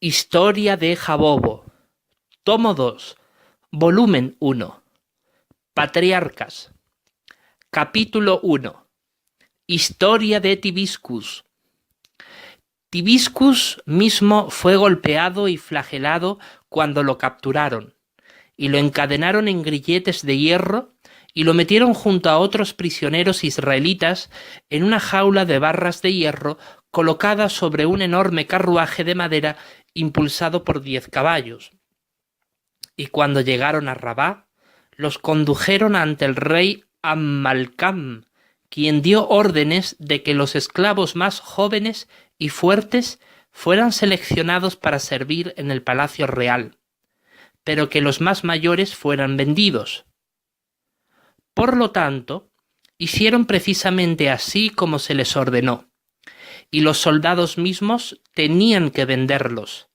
Historia de Jabobo, tomo 2, volumen 1, Patriarcas, capítulo 1, Historia de Tibiscus. Tibiscus mismo fue golpeado y flagelado cuando lo capturaron, y lo encadenaron en grilletes de hierro y lo metieron junto a otros prisioneros israelitas en una jaula de barras de hierro colocada sobre un enorme carruaje de madera impulsado por 10 caballos. Y cuando llegaron a Rabá, los condujeron ante el rey Ammalcam, quien dio órdenes de que los esclavos más jóvenes y fuertes fueran seleccionados para servir en el palacio real, pero que los más mayores fueran vendidos. Por lo tanto, hicieron precisamente así como se les ordenó, y los soldados mismos tenían que venderlos,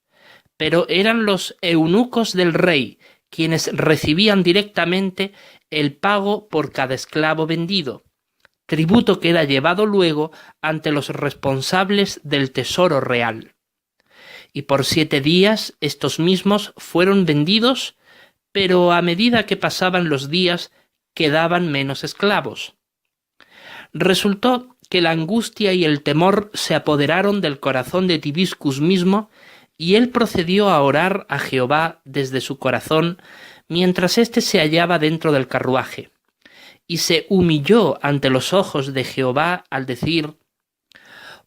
pero eran los eunucos del rey quienes recibían directamente el pago por cada esclavo vendido, tributo que era llevado luego ante los responsables del tesoro real. Y por 7 días estos mismos fueron vendidos, pero a medida que pasaban los días quedaban menos esclavos. Resultó que la angustia y el temor se apoderaron del corazón de Tibiscus mismo, y él procedió a orar a Jehová desde su corazón mientras éste se hallaba dentro del carruaje, y se humilló ante los ojos de Jehová al decir: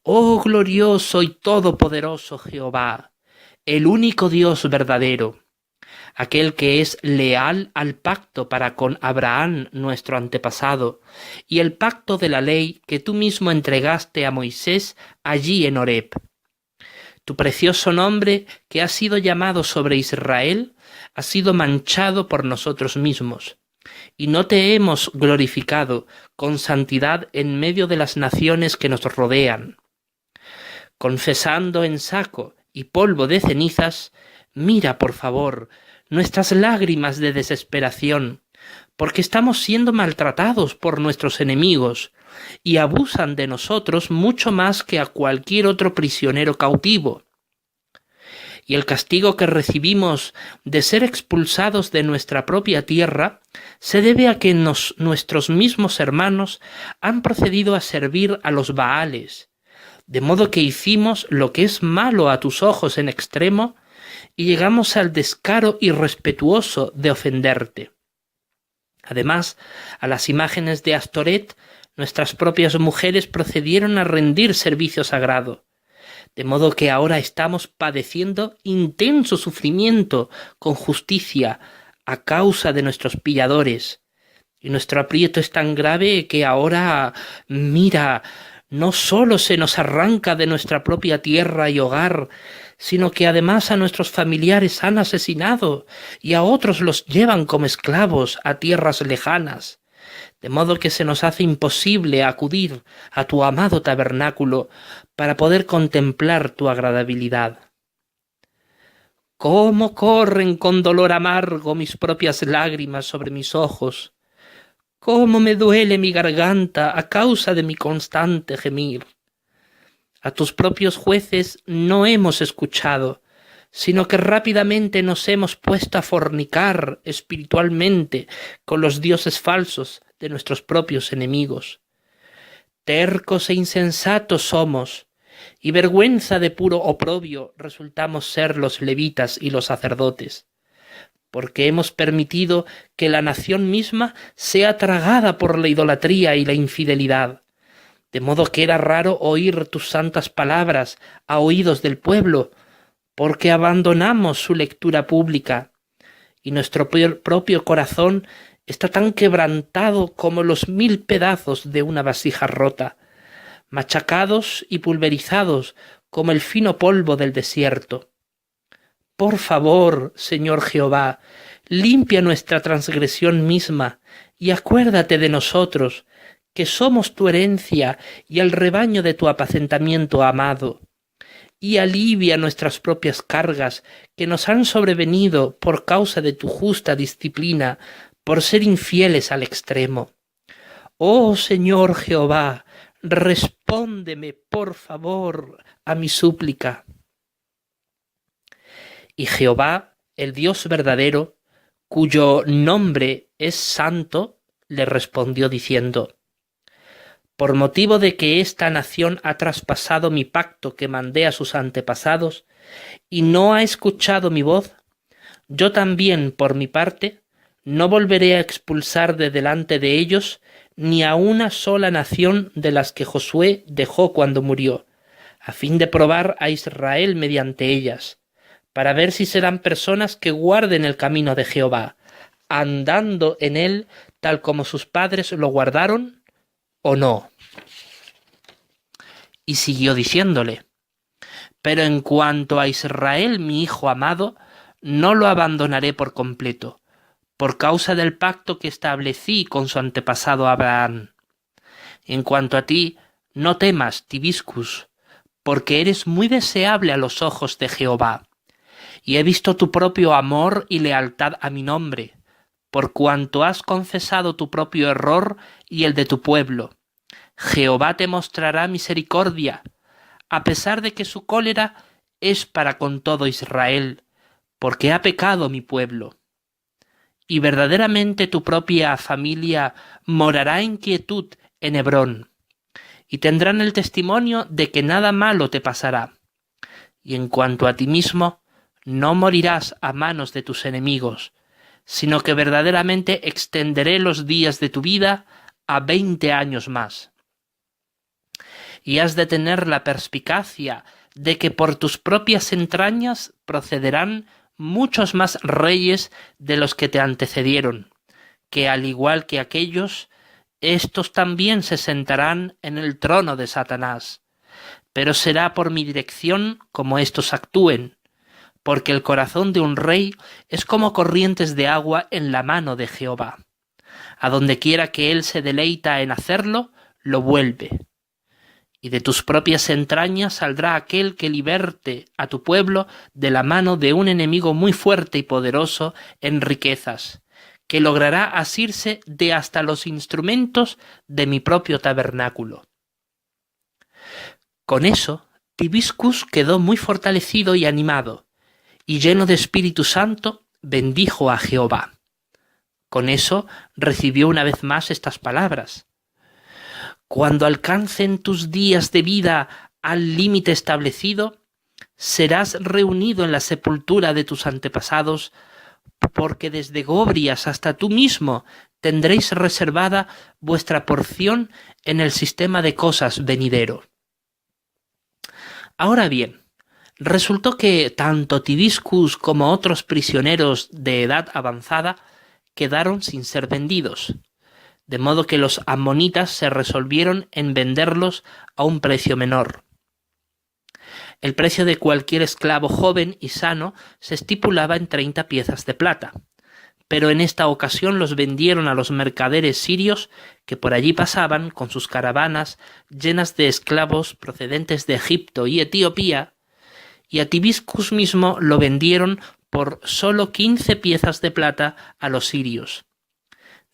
«Oh glorioso y todopoderoso Jehová, el único Dios verdadero, aquel que es leal al pacto para con Abraham nuestro antepasado, y el pacto de la ley que tú mismo entregaste a Moisés allí en Horeb. Tu precioso nombre, que ha sido llamado sobre Israel, ha sido manchado por nosotros mismos, y no te hemos glorificado con santidad en medio de las naciones que nos rodean. Confesando en saco y polvo de cenizas, mira, por favor, nuestras lágrimas de desesperación, porque estamos siendo maltratados por nuestros enemigos, y abusan de nosotros mucho más que a cualquier otro prisionero cautivo. Y el castigo que recibimos de ser expulsados de nuestra propia tierra se debe a que nuestros mismos hermanos han procedido a servir a los Baales, de modo que hicimos lo que es malo a tus ojos en extremo, y llegamos al descaro irrespetuoso de ofenderte. Además, a las imágenes de Astoret, nuestras propias mujeres procedieron a rendir servicio sagrado, de modo que ahora estamos padeciendo intenso sufrimiento con justicia a causa de nuestros pilladores, y nuestro aprieto es tan grave que ahora, mira, no solo se nos arranca de nuestra propia tierra y hogar, sino que además a nuestros familiares han asesinado y a otros los llevan como esclavos a tierras lejanas, de modo que se nos hace imposible acudir a tu amado tabernáculo para poder contemplar tu agradabilidad. ¿Cómo corren con dolor amargo mis propias lágrimas sobre mis ojos? ¿Cómo me duele mi garganta a causa de mi constante gemir? A tus propios jueces no hemos escuchado, sino que rápidamente nos hemos puesto a fornicar espiritualmente con los dioses falsos de nuestros propios enemigos. Tercos e insensatos somos, y vergüenza de puro oprobio resultamos ser los levitas y los sacerdotes, porque hemos permitido que la nación misma sea tragada por la idolatría y la infidelidad, de modo que era raro oír tus santas palabras a oídos del pueblo, porque abandonamos su lectura pública, y nuestro propio corazón está tan quebrantado como los 1000 pedazos de una vasija rota, machacados y pulverizados como el fino polvo del desierto. Por favor, Señor Jehová, limpia nuestra transgresión misma, y acuérdate de nosotros, que somos tu herencia y el rebaño de tu apacentamiento amado, y alivia nuestras propias cargas que nos han sobrevenido por causa de tu justa disciplina, por ser infieles al extremo. Oh Señor Jehová, respóndeme, por favor, a mi súplica. Y Jehová, el Dios verdadero, cuyo nombre es santo, le respondió diciendo: por motivo de que esta nación ha traspasado mi pacto que mandé a sus antepasados, y no ha escuchado mi voz, yo también, por mi parte, no volveré a expulsar de delante de ellos ni a una sola nación de las que Josué dejó cuando murió, a fin de probar a Israel mediante ellas, para ver si serán personas que guarden el camino de Jehová, andando en él tal como sus padres lo guardaron, o no. Y siguió diciéndole: pero en cuanto a Israel, mi hijo amado, no lo abandonaré por completo, por causa del pacto que establecí con su antepasado Abraham. En cuanto a ti, no temas, Tibiscus, porque eres muy deseable a los ojos de Jehová, y he visto tu propio amor y lealtad a mi nombre, por cuanto has confesado tu propio error y el de tu pueblo. Jehová te mostrará misericordia, a pesar de que su cólera es para con todo Israel, porque ha pecado mi pueblo. Y verdaderamente tu propia familia morará en quietud en Hebrón, y tendrán el testimonio de que nada malo te pasará. Y en cuanto a ti mismo, no morirás a manos de tus enemigos, sino que verdaderamente extenderé los días de tu vida a 20 años más. Y has de tener la perspicacia de que por tus propias entrañas procederán muchos más reyes de los que te antecedieron, que al igual que aquellos, éstos también se sentarán en el trono de Satanás. Pero será por mi dirección como éstos actúen, porque el corazón de un rey es como corrientes de agua en la mano de Jehová. A donde quiera que él se deleita en hacerlo, lo vuelve. Y de tus propias entrañas saldrá aquel que liberte a tu pueblo de la mano de un enemigo muy fuerte y poderoso en riquezas, que logrará asirse de hasta los instrumentos de mi propio tabernáculo. Con eso, Tibiscus quedó muy fortalecido y animado, y lleno de Espíritu Santo, bendijo a Jehová. Con eso recibió una vez más estas palabras: cuando alcancen tus días de vida al límite establecido, serás reunido en la sepultura de tus antepasados, porque desde Gobrias hasta tú mismo tendréis reservada vuestra porción en el sistema de cosas venidero. Ahora bien, resultó que tanto Tibiscus como otros prisioneros de edad avanzada quedaron sin ser vendidos, de modo que los amonitas se resolvieron en venderlos a un precio menor. El precio de cualquier esclavo joven y sano se estipulaba en 30 piezas de plata, pero en esta ocasión los vendieron a los mercaderes sirios que por allí pasaban con sus caravanas llenas de esclavos procedentes de Egipto y Etiopía, y a Tibiscus mismo lo vendieron por solo 15 piezas de plata a los sirios.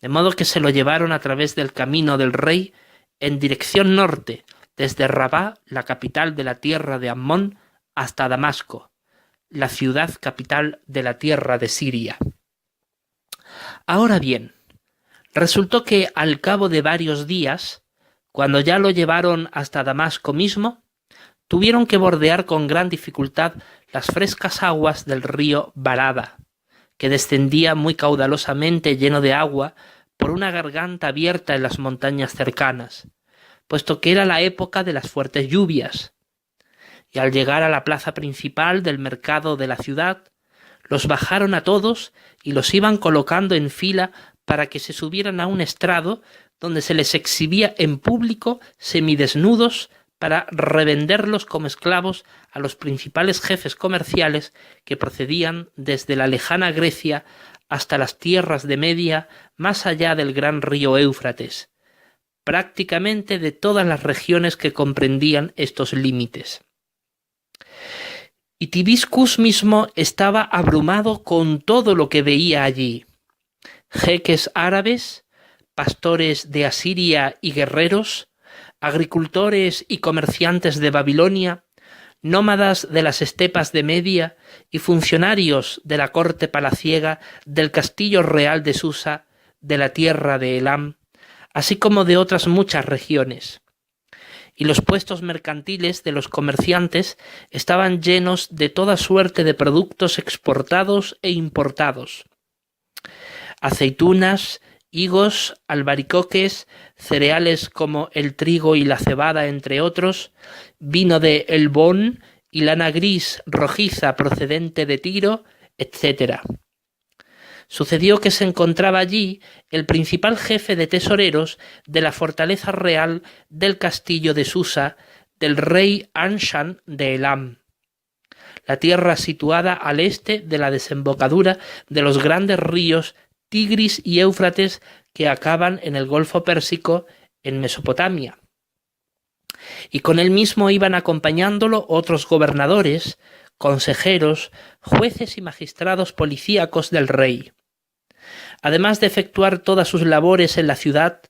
De modo que se lo llevaron a través del camino del rey en dirección norte, desde Rabá, la capital de la tierra de Ammón, hasta Damasco, la ciudad capital de la tierra de Siria. Ahora bien, resultó que al cabo de varios días, cuando ya lo llevaron hasta Damasco mismo, tuvieron que bordear con gran dificultad las frescas aguas del río Barada, que descendía muy caudalosamente lleno de agua por una garganta abierta en las montañas cercanas, puesto que era la época de las fuertes lluvias. Y al llegar a la plaza principal del mercado de la ciudad, los bajaron a todos y los iban colocando en fila para que se subieran a un estrado donde se les exhibía en público semidesnudos para revenderlos como esclavos a los principales jefes comerciales que procedían desde la lejana Grecia hasta las tierras de Media, más allá del gran río Éufrates, prácticamente de todas las regiones que comprendían estos límites. Y Tibiscus mismo estaba abrumado con todo lo que veía allí: jeques árabes, pastores de Asiria y guerreros, agricultores y comerciantes de Babilonia, nómadas de las estepas de Media y funcionarios de la corte palaciega del castillo real de Susa, de la tierra de Elam, así como de otras muchas regiones. Y los puestos mercantiles de los comerciantes estaban llenos de toda suerte de productos exportados e importados: aceitunas, higos, albaricoques, cereales como el trigo y la cebada, entre otros, vino de Elbón y lana gris rojiza procedente de Tiro, etc. Sucedió que se encontraba allí el principal jefe de tesoreros de la fortaleza real del castillo de Susa, del rey Anshan de Elam, la tierra situada al este de la desembocadura de los grandes ríos Tigris y Éufrates que acaban en el Golfo Pérsico, en Mesopotamia. Y con él mismo iban acompañándolo otros gobernadores, consejeros, jueces y magistrados policíacos del rey. Además de efectuar todas sus labores en la ciudad,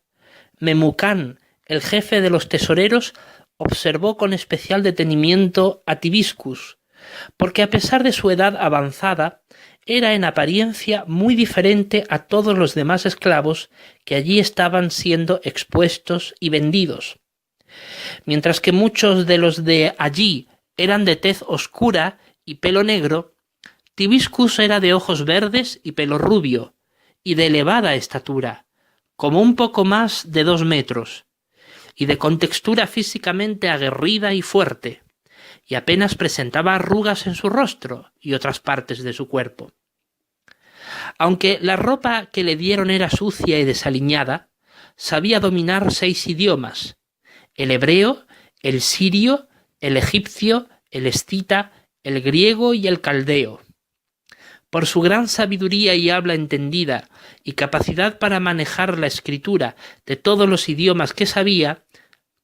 Memucán, el jefe de los tesoreros, observó con especial detenimiento a Tibiscus, porque a pesar de su edad avanzada, era en apariencia muy diferente a todos los demás esclavos que allí estaban siendo expuestos y vendidos. Mientras que muchos de los de allí eran de tez oscura y pelo negro, Tibiscus era de ojos verdes y pelo rubio, y de elevada estatura, como un poco más de 2 metros, y de contextura físicamente aguerrida y fuerte, y apenas presentaba arrugas en su rostro y otras partes de su cuerpo. Aunque la ropa que le dieron era sucia y desaliñada, sabía dominar 6 idiomas: el hebreo, el sirio, el egipcio, el escita, el griego y el caldeo. Por su gran sabiduría y habla entendida y capacidad para manejar la escritura de todos los idiomas que sabía,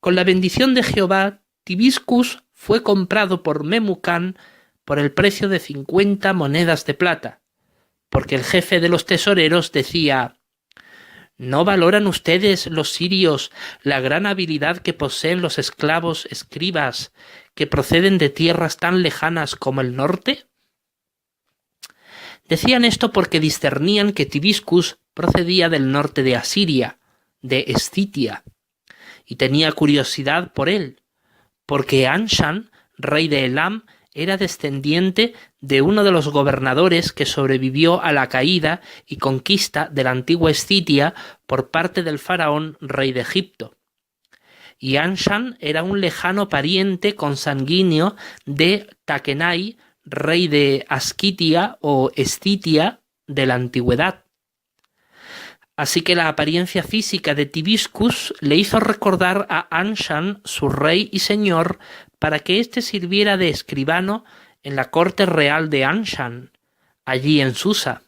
con la bendición de Jehová, Tibiscus fue comprado por Memucán por el precio de 50 monedas de plata, porque el jefe de los tesoreros decía: ¿no valoran ustedes, los sirios, la gran habilidad que poseen los esclavos escribas que proceden de tierras tan lejanas como el norte? Decían esto porque discernían que Tibiscus procedía del norte de Asiria, de Escitia, y tenía curiosidad por él, porque Anshan, rey de Elam, era descendiente de uno de los gobernadores que sobrevivió a la caída y conquista de la antigua Escitia por parte del faraón rey de Egipto. Y Anshan era un lejano pariente consanguíneo de Takenai, rey de Asquitia o Escitia de la antigüedad. Así que la apariencia física de Tibiscus le hizo recordar a Anshan, su rey y señor, para que éste sirviera de escribano en la corte real de Anshan, allí en Susa.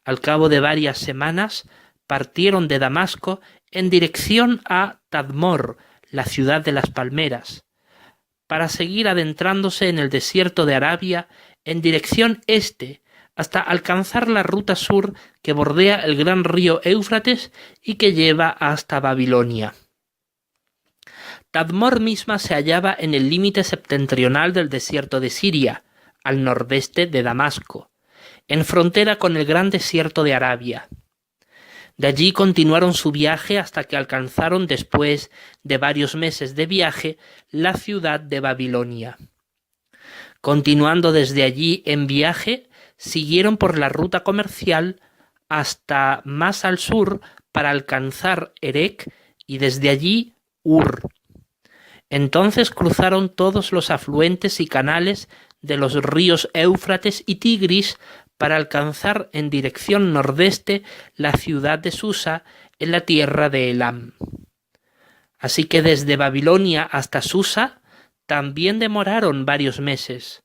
Al cabo de varias semanas partieron de Damasco en dirección a Tadmor, la ciudad de las palmeras, para seguir adentrándose en el desierto de Arabia en dirección este, hasta alcanzar la ruta sur que bordea el gran río Éufrates y que lleva hasta Babilonia. Tadmor misma se hallaba en el límite septentrional del desierto de Siria, al nordeste de Damasco, en frontera con el gran desierto de Arabia. De allí continuaron su viaje hasta que alcanzaron, después de varios meses de viaje, la ciudad de Babilonia. Continuando desde allí en viaje, siguieron por la ruta comercial hasta más al sur para alcanzar Erech y desde allí Ur. Entonces cruzaron todos los afluentes y canales de los ríos Éufrates y Tigris para alcanzar en dirección nordeste la ciudad de Susa en la tierra de Elam. Así que desde Babilonia hasta Susa también demoraron varios meses,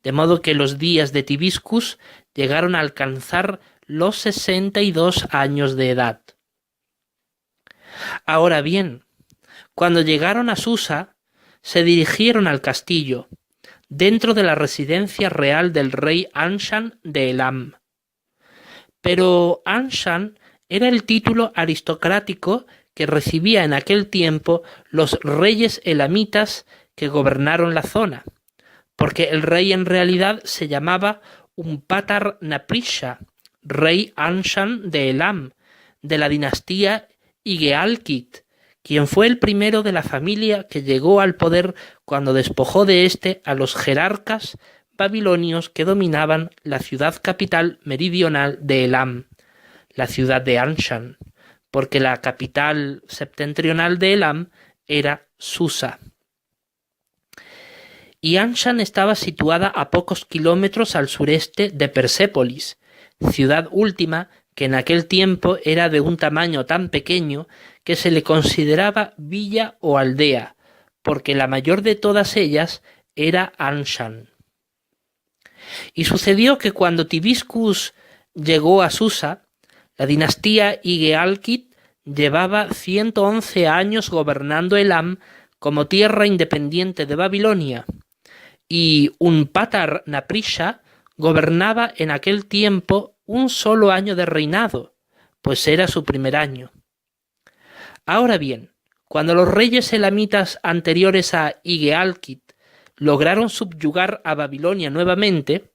de modo que los días de Tibiscus llegaron a alcanzar los 62 años de edad. Ahora bien, cuando llegaron a Susa, se dirigieron al castillo, dentro de la residencia real del rey Anshan de Elam. Pero Anshan era el título aristocrático que recibía en aquel tiempo los reyes elamitas que gobernaron la zona, porque el rey en realidad se llamaba Unpatar Naprisha, rey Anshan de Elam, de la dinastía Igealkit, quien fue el primero de la familia que llegó al poder cuando despojó de éste a los jerarcas babilonios que dominaban la ciudad capital meridional de Elam, la ciudad de Anshan, porque la capital septentrional de Elam era Susa. Y Anshan estaba situada a pocos kilómetros al sureste de Persépolis, ciudad última que en aquel tiempo era de un tamaño tan pequeño que se le consideraba villa o aldea, porque la mayor de todas ellas era Anshan. Y sucedió que cuando Tibiscus llegó a Susa, la dinastía Igealkit llevaba 111 años gobernando Elam como tierra independiente de Babilonia, y Unpatar Naprisha gobernaba en aquel tiempo un solo año de reinado, pues era su primer año. Ahora bien, cuando los reyes elamitas anteriores a Igealkit lograron subyugar a Babilonia nuevamente,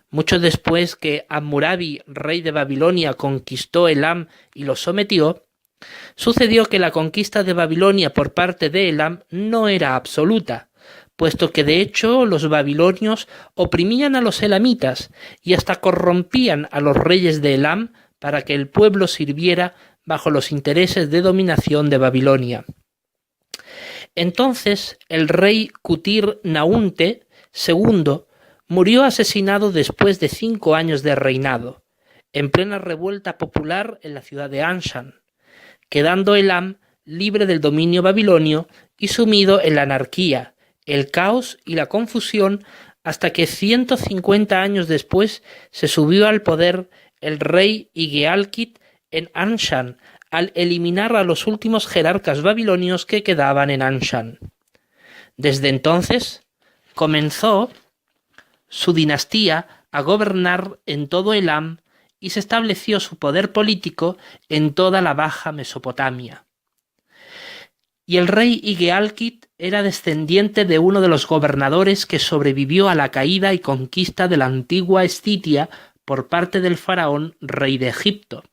mucho después que Hammurabi, rey de Babilonia, conquistó Elam y lo sometió, sucedió que la conquista de Babilonia por parte de Elam no era absoluta, puesto que de hecho los babilonios oprimían a los elamitas y hasta corrompían a los reyes de Elam para que el pueblo sirviera bajo los intereses de dominación de Babilonia. Entonces el rey Kutir Naunte II murió asesinado después de 5 años de reinado, en plena revuelta popular en la ciudad de Anshan, quedando Elam libre del dominio babilonio y sumido en la anarquía, el caos y la confusión, hasta que 150 años después se subió al poder el rey Igealkit en Anshan, al eliminar a los últimos jerarcas babilonios que quedaban en Anshan. Desde entonces comenzó su dinastía a gobernar en todo Elam y se estableció su poder político en toda la Baja Mesopotamia. Y el rey Igealkit era descendiente de uno de los gobernadores que sobrevivió a la caída y conquista de la antigua Escitia por parte del faraón rey de Egipto.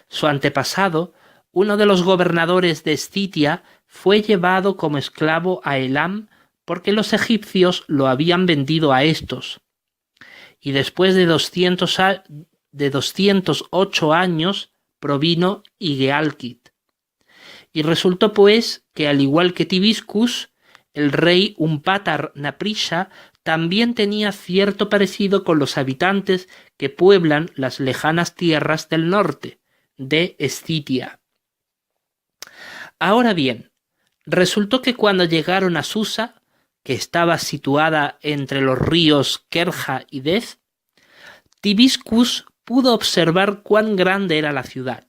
Su antepasado, uno de los gobernadores de Escitia, fue llevado como esclavo a Elam porque los egipcios lo habían vendido a estos. Y después de 208 años provino Igealkit. Y resultó pues que, al igual que Tibiscus, el rey Unpatar Naprisha también tenía cierto parecido con los habitantes que pueblan las lejanas tierras del norte, de Escitia. Ahora bien, resultó que cuando llegaron a Susa, que estaba situada entre los ríos Kerja y Dez, Tibiscus pudo observar cuán grande era la ciudad,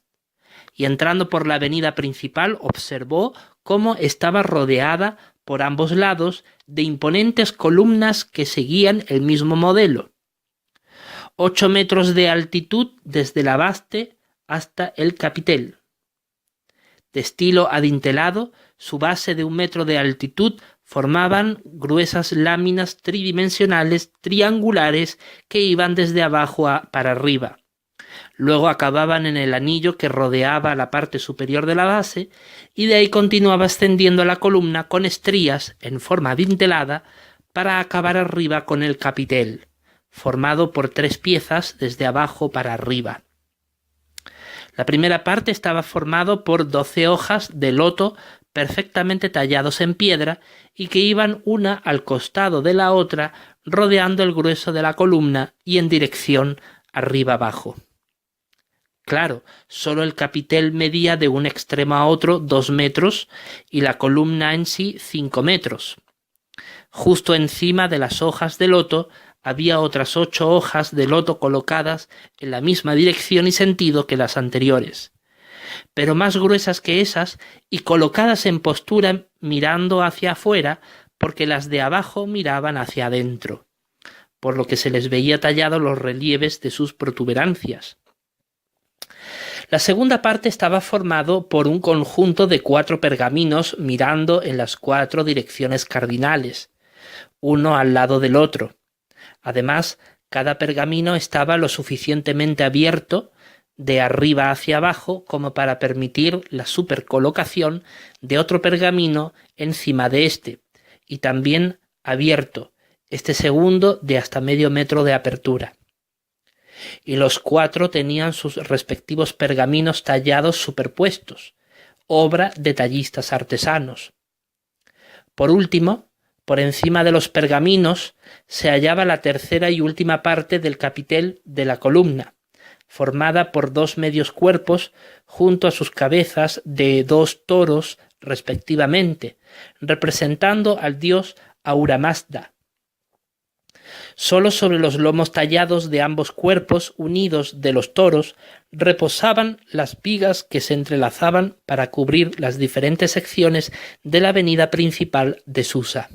y entrando por la avenida principal observó cómo estaba rodeada por ambos lados de imponentes columnas que seguían el mismo modelo. 8 metros de altitud desde la base hasta el capitel. De estilo adintelado, su base de 1 metro de altitud formaban gruesas láminas tridimensionales triangulares que iban desde abajo para arriba. Luego acababan en el anillo que rodeaba la parte superior de la base y de ahí continuaba ascendiendo la columna con estrías en forma adintelada para acabar arriba con el capitel, formado por 3 piezas desde abajo para arriba. La primera parte estaba formado por 12 hojas de loto perfectamente tallados en piedra y que iban una al costado de la otra rodeando el grueso de la columna y en dirección arriba-abajo. Claro, solo el capitel medía de un extremo a otro 2 metros y la columna en sí 5 metros. Justo encima de las hojas de loto había otras 8 hojas de loto colocadas en la misma dirección y sentido que las anteriores, pero más gruesas que esas y colocadas en postura mirando hacia afuera, porque las de abajo miraban hacia adentro, por lo que se les veía tallados los relieves de sus protuberancias. La segunda parte estaba formado por un conjunto de 4 pergaminos mirando en las 4 direcciones cardinales, uno al lado del otro. Además, cada pergamino estaba lo suficientemente abierto de arriba hacia abajo como para permitir la supercolocación de otro pergamino encima de este, y también abierto, este segundo de hasta medio metro de apertura. Y los 4 tenían sus respectivos pergaminos tallados superpuestos, obra de tallistas artesanos. Por último, por encima de los pergaminos se hallaba la tercera y última parte del capitel de la columna, formada por 2 medios cuerpos junto a sus cabezas de 2 toros respectivamente, representando al dios Ahura Mazda. Solo sobre los lomos tallados de ambos cuerpos unidos de los toros reposaban las vigas que se entrelazaban para cubrir las diferentes secciones de la avenida principal de Susa.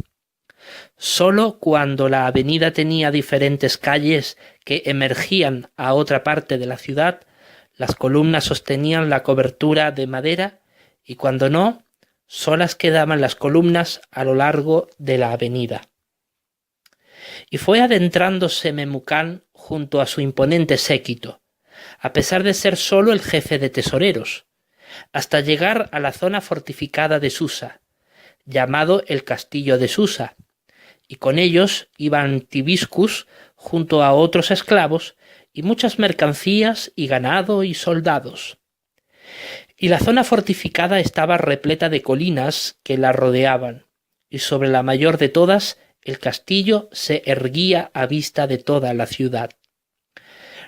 Solo cuando la avenida tenía diferentes calles que emergían a otra parte de la ciudad, las columnas sostenían la cobertura de madera, y cuando no, solas quedaban las columnas a lo largo de la avenida. Y fue adentrándose Memucán junto a su imponente séquito, a pesar de ser solo el jefe de tesoreros, hasta llegar a la zona fortificada de Susa, llamado el Castillo de Susa, y con ellos iban Tibiscus junto a otros esclavos y muchas mercancías y ganado y soldados. Y la zona fortificada estaba repleta de colinas que la rodeaban, y sobre la mayor de todas el castillo se erguía a vista de toda la ciudad.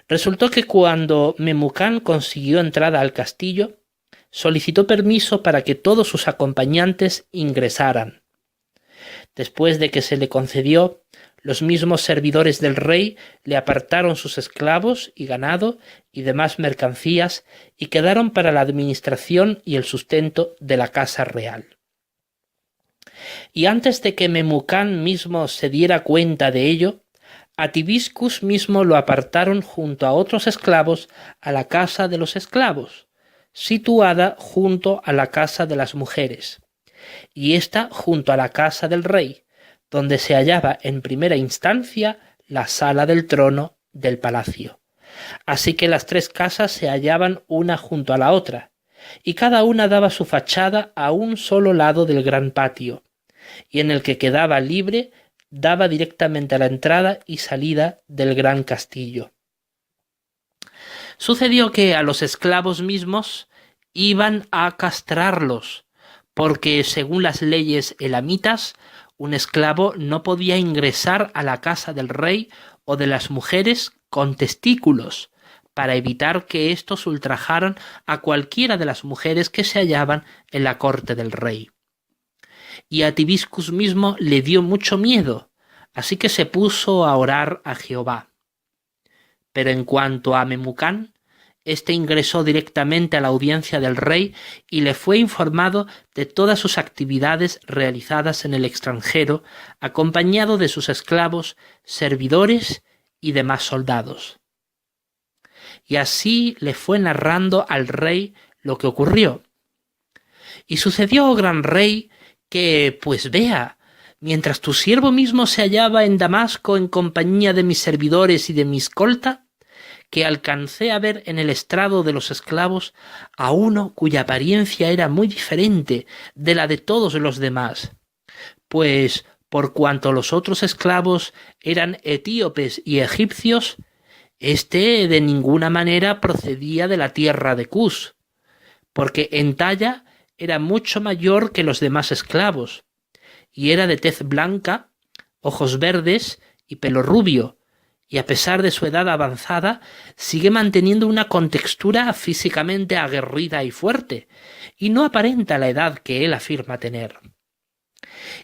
Resultó que cuando Memucán consiguió entrada al castillo, solicitó permiso para que todos sus acompañantes ingresaran. Después de que se le concedió, los mismos servidores del rey le apartaron sus esclavos y ganado y demás mercancías y quedaron para la administración y el sustento de la casa real. Y antes de que Memucán mismo se diera cuenta de ello, a Tibiscus mismo lo apartaron junto a otros esclavos a la casa de los esclavos, situada junto a la casa de las mujeres, y ésta junto a la casa del rey, donde se hallaba en primera instancia la sala del trono del palacio. Así que las 3 casas se hallaban una junto a la otra, y cada una daba su fachada a un solo lado del gran patio, y en el que quedaba libre daba directamente a la entrada y salida del gran castillo. Sucedió que a los esclavos mismos iban a castrarlos, porque según las leyes elamitas, un esclavo no podía ingresar a la casa del rey o de las mujeres con testículos, para evitar que éstos ultrajaran a cualquiera de las mujeres que se hallaban en la corte del rey. Y a Tibiscus mismo le dio mucho miedo, así que se puso a orar a Jehová. Pero en cuanto a Memucán, éste ingresó directamente a la audiencia del rey y le fue informado de todas sus actividades realizadas en el extranjero, acompañado de sus esclavos, servidores y demás soldados. Y así le fue narrando al rey lo que ocurrió. Y sucedió, oh gran rey, que, pues vea, mientras tu siervo mismo se hallaba en Damasco en compañía de mis servidores y de mi escolta, que alcancé a ver en el estrado de los esclavos a uno cuya apariencia era muy diferente de la de todos los demás, pues por cuanto los otros esclavos eran etíopes y egipcios, éste de ninguna manera procedía de la tierra de Cus, porque en talla era mucho mayor que los demás esclavos, y era de tez blanca, ojos verdes y pelo rubio, y a pesar de su edad avanzada, sigue manteniendo una contextura físicamente aguerrida y fuerte, y no aparenta la edad que él afirma tener.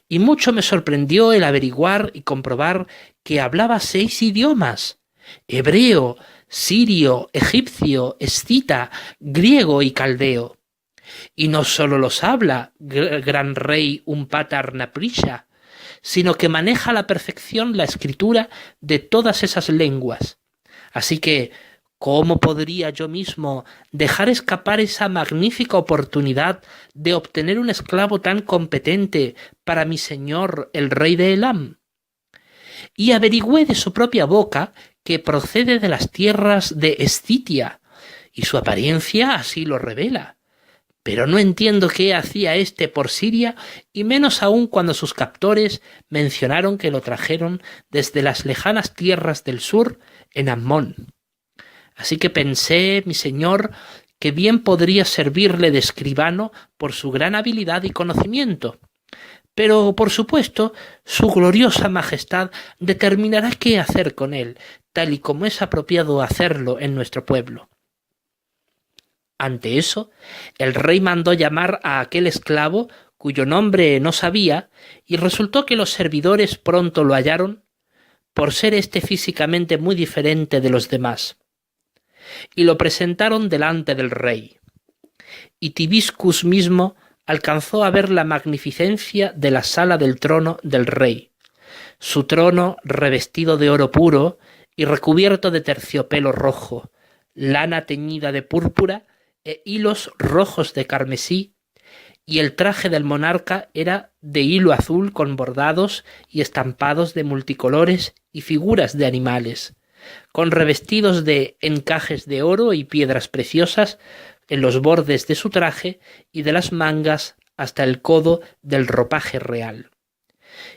Y mucho me sorprendió el averiguar y comprobar que hablaba 6 idiomas: hebreo, sirio, egipcio, escita, griego y caldeo. Y no solo los habla, gran rey Umpatar-Naprisha, sino que maneja a la perfección la escritura de todas esas lenguas. Así que, ¿Cómo podría yo mismo dejar escapar esa magnífica oportunidad de obtener un esclavo tan competente para mi señor, el rey de Elam? Y averigüé de su propia boca que procede de las tierras de Escitia, y su apariencia así lo revela. Pero no entiendo qué hacía éste por Siria, y menos aún cuando sus captores mencionaron que lo trajeron desde las lejanas tierras del sur en Ammón. Así que pensé, mi señor, que bien podría servirle de escribano por su gran habilidad y conocimiento. Pero, por supuesto, su gloriosa majestad determinará qué hacer con él, tal y como es apropiado hacerlo en nuestro pueblo. Ante eso, el rey mandó llamar a aquel esclavo, cuyo nombre no sabía, y resultó que los servidores pronto lo hallaron, por ser éste físicamente muy diferente de los demás, y lo presentaron delante del rey. Y Tibiscus mismo alcanzó a ver la magnificencia de la sala del trono del rey, su trono revestido de oro puro y recubierto de terciopelo rojo, lana teñida de púrpura e hilos rojos de carmesí, y el traje del monarca era de hilo azul con bordados y estampados de multicolores y figuras de animales, con revestidos de encajes de oro y piedras preciosas en los bordes de su traje y de las mangas hasta el codo del ropaje real.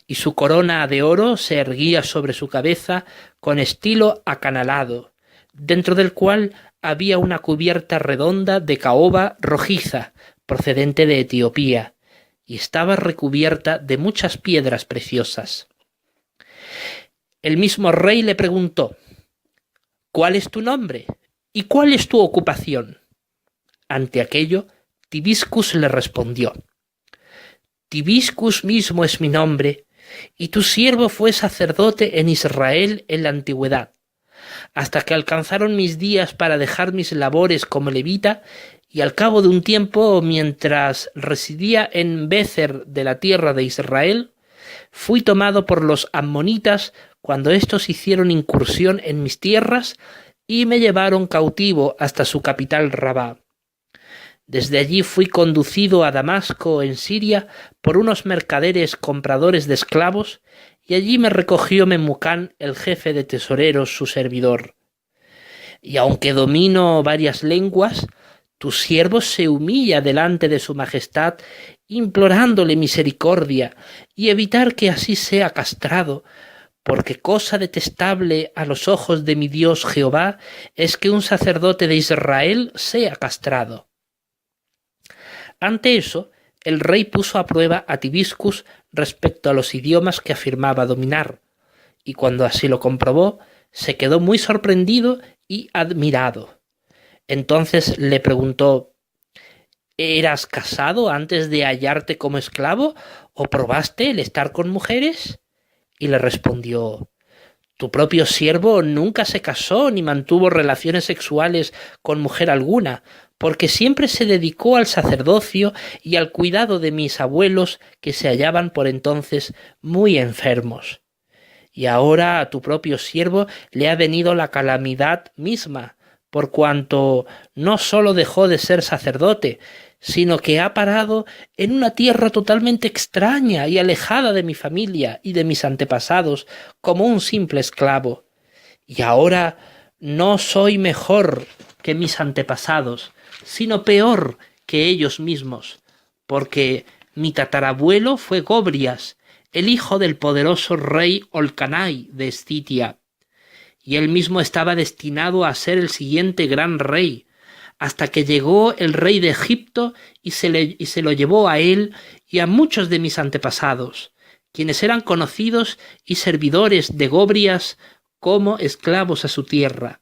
Y su corona de oro se erguía sobre su cabeza con estilo acanalado, dentro del cual había una cubierta redonda de caoba rojiza, procedente de Etiopía, y estaba recubierta de muchas piedras preciosas. El mismo rey le preguntó: ¿cuál es tu nombre? ¿Y cuál es tu ocupación? Ante aquello, Tibiscus le respondió: Tibiscus mismo es mi nombre, y tu siervo fue sacerdote en Israel en la antigüedad, hasta que alcanzaron mis días para dejar mis labores como levita, y al cabo de un tiempo, mientras residía en Bézer de la tierra de Israel, fui tomado por los ammonitas cuando éstos hicieron incursión en mis tierras y me llevaron cautivo hasta su capital Rabá. Desde allí fui conducido a Damasco, en Siria, por unos mercaderes compradores de esclavos, y allí me recogió Memucán, el jefe de tesoreros, su servidor. Y aunque domino varias lenguas, tu siervo se humilla delante de su majestad, implorándole misericordia y evitar que así sea castrado, porque cosa detestable a los ojos de mi Dios Jehová es que un sacerdote de Israel sea castrado. Ante eso, el rey puso a prueba a Tibiscus respecto a los idiomas que afirmaba dominar, y cuando así lo comprobó, se quedó muy sorprendido y admirado. Entonces le preguntó: ¿eras casado antes de hallarte como esclavo, o probaste el estar con mujeres? Y le respondió: tu propio siervo nunca se casó ni mantuvo relaciones sexuales con mujer alguna, porque siempre se dedicó al sacerdocio y al cuidado de mis abuelos, que se hallaban por entonces muy enfermos. Y ahora a tu propio siervo le ha venido la calamidad misma, por cuanto no sólo dejó de ser sacerdote, sino que ha parado en una tierra totalmente extraña y alejada de mi familia y de mis antepasados, como un simple esclavo. Y ahora no soy mejor que mis antepasados, sino peor que ellos mismos, porque mi tatarabuelo fue Gobrias, el hijo del poderoso rey Olcanai de Escitia, y él mismo estaba destinado a ser el siguiente gran rey, hasta que llegó el rey de Egipto y se lo llevó a él y a muchos de mis antepasados, quienes eran conocidos y servidores de Gobrias como esclavos a su tierra,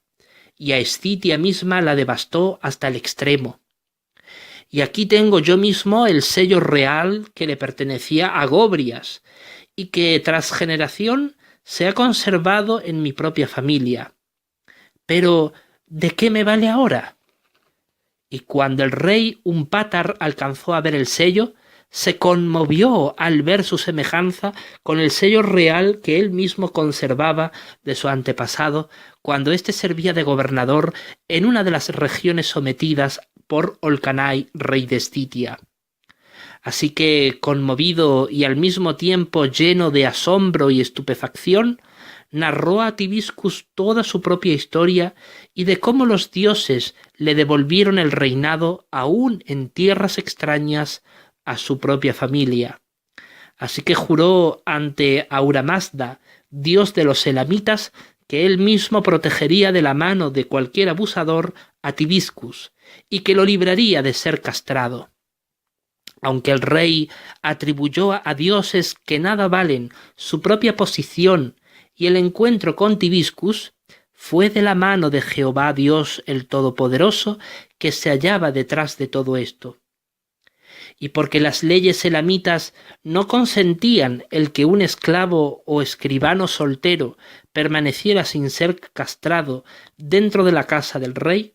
y a Escitia misma la devastó hasta el extremo. Y aquí tengo yo mismo el sello real que le pertenecía a Gobrias, y que tras generación se ha conservado en mi propia familia. Pero, ¿de qué me vale ahora? Y cuando el rey Umpátar alcanzó a ver el sello, se conmovió al ver su semejanza con el sello real que él mismo conservaba de su antepasado cuando éste servía de gobernador en una de las regiones sometidas por Olcanay, rey de Escitia. Así que, conmovido y al mismo tiempo lleno de asombro y estupefacción, narró a Tibiscus toda su propia historia y de cómo los dioses le devolvieron el reinado aún en tierras extrañas a su propia familia. Así que juró ante Ahura Mazda, dios de los elamitas, que él mismo protegería de la mano de cualquier abusador a Tibiscus y que lo libraría de ser castrado. Aunque el rey atribuyó a dioses que nada valen su propia posición y el encuentro con Tibiscus, fue de la mano de Jehová Dios el Todopoderoso que se hallaba detrás de todo esto. Y porque las leyes elamitas no consentían el que un esclavo o escribano soltero permaneciera sin ser castrado dentro de la casa del rey,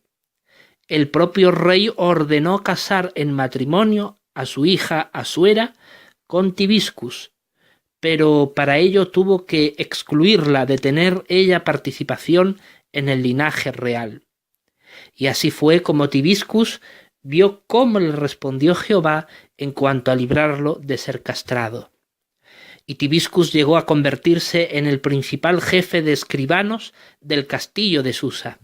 el propio rey ordenó casar en matrimonio a su hija Asuera con Tibiscus, pero para ello tuvo que excluirla de tener ella participación en el linaje real. Y así fue como Tibiscus vio cómo le respondió Jehová en cuanto a librarlo de ser castrado. Y Tibiscus llegó a convertirse en el principal jefe de escribanos del castillo de Susa.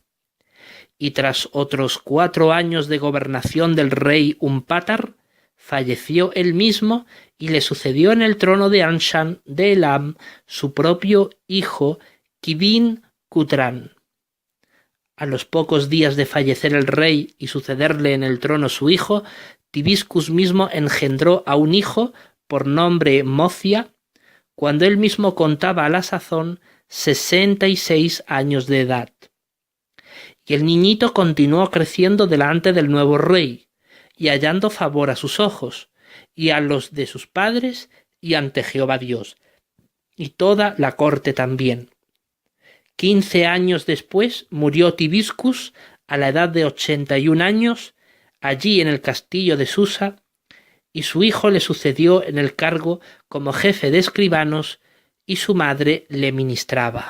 Y tras otros 4 años de gobernación del rey Umpátar, falleció él mismo y le sucedió en el trono de Anshan de Elam su propio hijo Kibin Kutrán. A los pocos días de fallecer el rey y sucederle en el trono su hijo, Tibiscus mismo engendró a un hijo por nombre Mocia, cuando él mismo contaba a la sazón 66 años de edad. Y el niñito continuó creciendo delante del nuevo rey, y hallando favor a sus ojos, y a los de sus padres, y ante Jehová Dios, y toda la corte también. 15 años después murió Tibiscus a la edad de 81 años, allí en el castillo de Susa, y su hijo le sucedió en el cargo como jefe de escribanos, y su madre le ministraba.